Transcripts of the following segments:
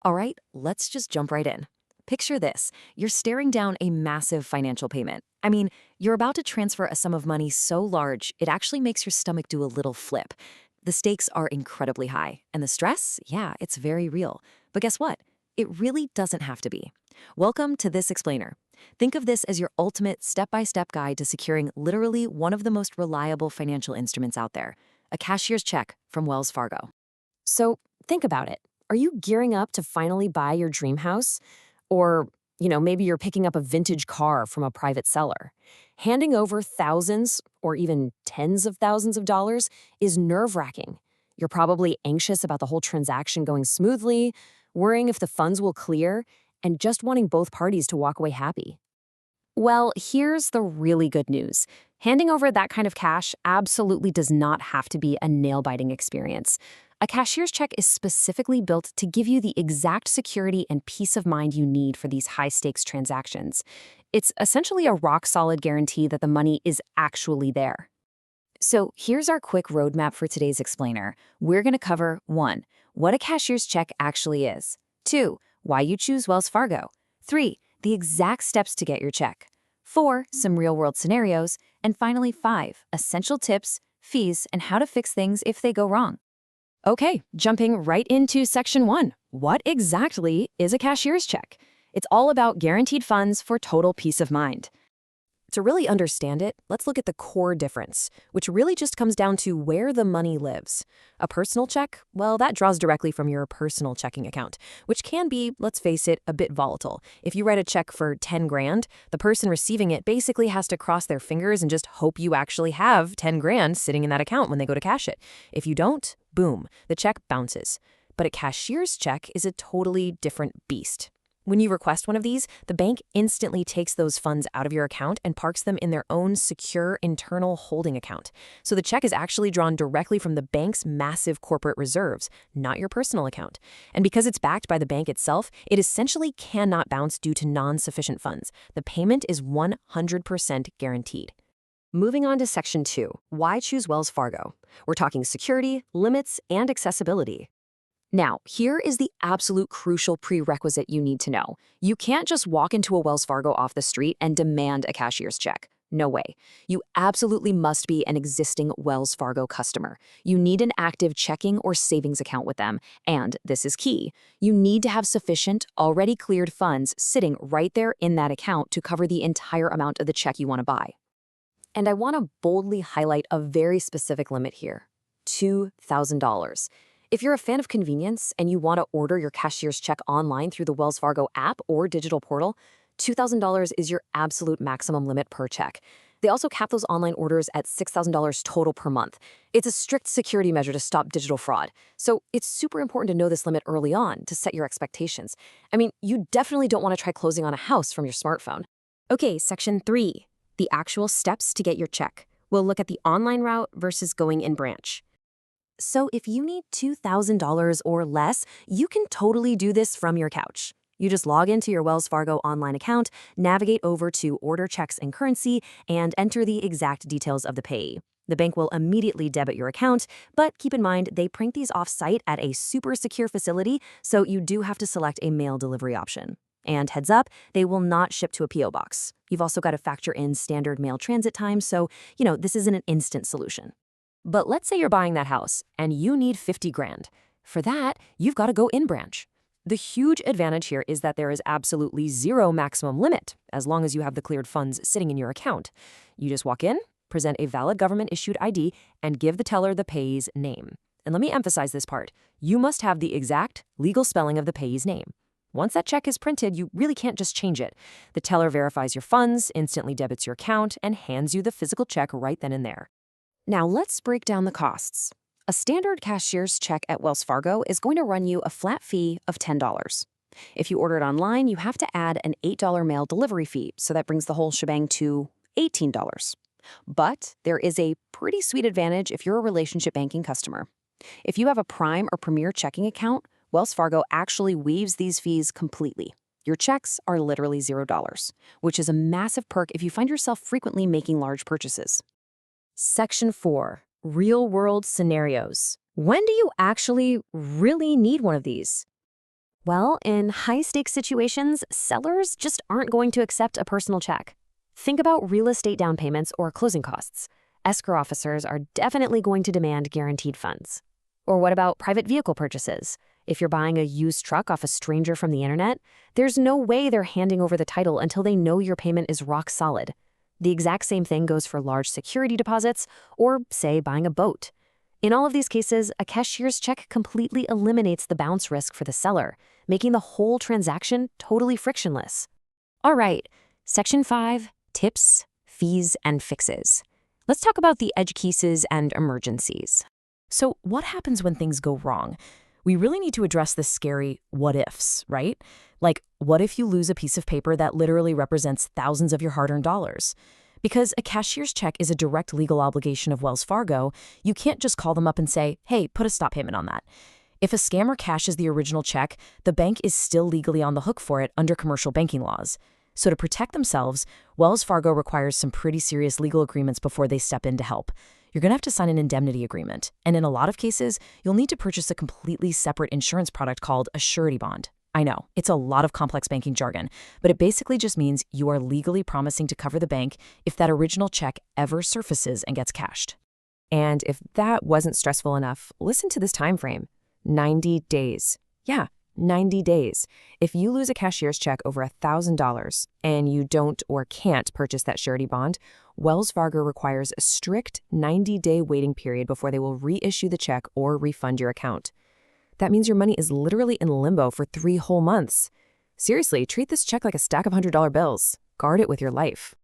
All right, let's just jump right in. Picture this. You're staring down a massive financial payment. I mean, you're about to transfer a sum of money so large, it actually makes your stomach do a little flip. The stakes are incredibly high, and the stress, yeah, it's very real. But guess what? It really doesn't have to be. Welcome to This Explainer. Think of this as your ultimate step-by-step guide to securing literally one of the most reliable financial instruments out there, a cashier's check from Wells Fargo. So think about it. Are you gearing up to finally buy your dream house? Or, maybe you're picking up a vintage car from a private seller. Handing over thousands or even tens of thousands of dollars is nerve-wracking. You're probably anxious about the whole transaction going smoothly, worrying if the funds will clear, and just wanting both parties to walk away happy. Well, here's the really good news. Handing over that kind of cash absolutely does not have to be a nail-biting experience. A cashier's check is specifically built to give you the exact security and peace of mind you need for these high-stakes transactions. It's essentially a rock-solid guarantee that the money is actually there. So here's our quick roadmap for today's explainer. We're going to cover 1. What a cashier's check actually is. 2. Why you choose Wells Fargo. 3. The exact steps to get your check. 4. Some real-world scenarios. And finally 5. Essential tips, fees, and how to fix things if they go wrong. Okay, jumping right into section 1. What exactly is a cashier's check? It's all about guaranteed funds for total peace of mind. To really understand it, let's look at the core difference, which really just comes down to where the money lives. A personal check, well, that draws directly from your personal checking account, which can be, let's face it, a bit volatile. If you write a check for 10 grand, the person receiving it basically has to cross their fingers and just hope you actually have 10 grand sitting in that account when they go to cash it. If you don't, boom, the check bounces. But a cashier's check is a totally different beast. When you request one of these, the bank instantly takes those funds out of your account and parks them in their own secure internal holding account. So the check is actually drawn directly from the bank's massive corporate reserves, not your personal account. And because it's backed by the bank itself, it essentially cannot bounce due to non-sufficient funds. The payment is 100% guaranteed. Moving on to section 2, why choose Wells Fargo? We're talking security, limits, and accessibility. Now, here is the absolute crucial prerequisite you need to know. You can't just walk into a Wells Fargo off the street and demand a cashier's check. No way. You absolutely must be an existing Wells Fargo customer. You need an active checking or savings account with them. And this is key. You need to have sufficient, already cleared funds sitting right there in that account to cover the entire amount of the check you want to buy. And I want to boldly highlight a very specific limit here: $2,000. If you're a fan of convenience and you want to order your cashier's check online through the Wells Fargo app or digital portal, $2,000 is your absolute maximum limit per check. They also cap those online orders at $6,000 total per month. It's a strict security measure to stop digital fraud. So it's super important to know this limit early on to set your expectations. I mean, you definitely don't want to try closing on a house from your smartphone. Okay, section 3, the actual steps to get your check. We'll look at the online route versus going in branch. So if you need $2,000 or less, you can totally do this from your couch. You just log into your Wells Fargo online account, navigate over to Order Checks and Currency, and enter the exact details of the payee. The bank will immediately debit your account, but keep in mind they print these off-site at a super secure facility, so you do have to select a mail delivery option. And heads up, they will not ship to a P.O. box. You've also got to factor in standard mail transit time, so, this isn't an instant solution. But let's say you're buying that house and you need 50 grand. For that, you've got to go in branch. The huge advantage here is that there is absolutely zero maximum limit as long as you have the cleared funds sitting in your account. You just walk in, present a valid government-issued ID, and give the teller the payee's name. And let me emphasize this part. You must have the exact legal spelling of the payee's name. Once that check is printed, you really can't just change it. The teller verifies your funds, instantly debits your account, and hands you the physical check right then and there. Now let's break down the costs. A standard cashier's check at Wells Fargo is going to run you a flat fee of $10. If you order it online, you have to add an $8 mail delivery fee, so that brings the whole shebang to $18. But there is a pretty sweet advantage if you're a relationship banking customer. If you have a Prime or Premier checking account, Wells Fargo actually waives these fees completely. Your checks are literally $0, which is a massive perk if you find yourself frequently making large purchases. Section 4, real-world scenarios. When do you actually really need one of these? Well, in high-stakes situations, sellers just aren't going to accept a personal check. Think about real estate down payments or closing costs. Escrow officers are definitely going to demand guaranteed funds. Or what about private vehicle purchases? If you're buying a used truck off a stranger from the internet, there's no way they're handing over the title until they know your payment is rock solid. The exact same thing goes for large security deposits or, say, buying a boat. In all of these cases, a cashier's check completely eliminates the bounce risk for the seller, making the whole transaction totally frictionless. All right, Section 5, Tips, Fees, and Fixes. Let's talk about the edge cases and emergencies. So what happens when things go wrong? We really need to address the scary what ifs, right? Like, what if you lose a piece of paper that literally represents thousands of your hard-earned dollars? Because a cashier's check is a direct legal obligation of Wells Fargo, you can't just call them up and say, hey, put a stop payment on that. If a scammer cashes the original check, the bank is still legally on the hook for it under commercial banking laws. So to protect themselves, Wells Fargo requires some pretty serious legal agreements before they step in to help. You're going to have to sign an indemnity agreement, and in a lot of cases, you'll need to purchase a completely separate insurance product called a surety bond. I know, it's a lot of complex banking jargon, but it basically just means you are legally promising to cover the bank if that original check ever surfaces and gets cashed. And if that wasn't stressful enough, listen to this time frame. 90 days. Yeah, 90 days. If you lose a cashier's check over $1,000 and you don't or can't purchase that surety bond, Wells Fargo requires a strict 90-day waiting period before they will reissue the check or refund your account. That means your money is literally in limbo for 3 whole months. Seriously, treat this check like a stack of $100 bills. Guard it with your life.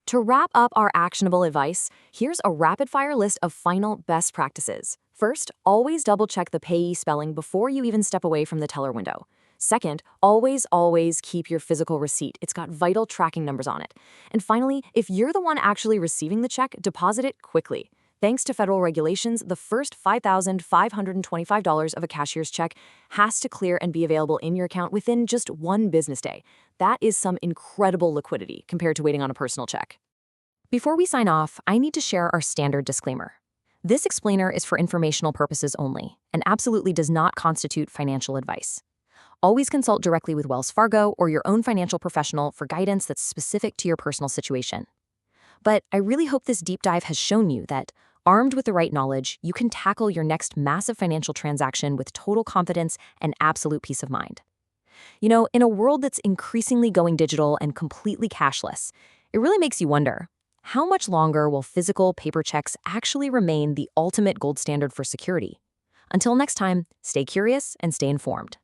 To wrap up our actionable advice, here's a rapid-fire list of final best practices. First, always double-check the payee spelling before you even step away from the teller window. Second, always keep your physical receipt. It's got vital tracking numbers on it. And finally, if you're the one actually receiving the check, deposit it quickly. Thanks to federal regulations, the first $5,525 of a cashier's check has to clear and be available in your account within just 1 business day. That is some incredible liquidity compared to waiting on a personal check. Before we sign off, I need to share our standard disclaimer. This explainer is for informational purposes only and absolutely does not constitute financial advice. Always consult directly with Wells Fargo or your own financial professional for guidance that's specific to your personal situation. But I really hope this deep dive has shown you that, armed with the right knowledge, you can tackle your next massive financial transaction with total confidence and absolute peace of mind. You know, in a world that's increasingly going digital and completely cashless, it really makes you wonder, how much longer will physical paper checks actually remain the ultimate gold standard for security? Until next time, stay curious and stay informed.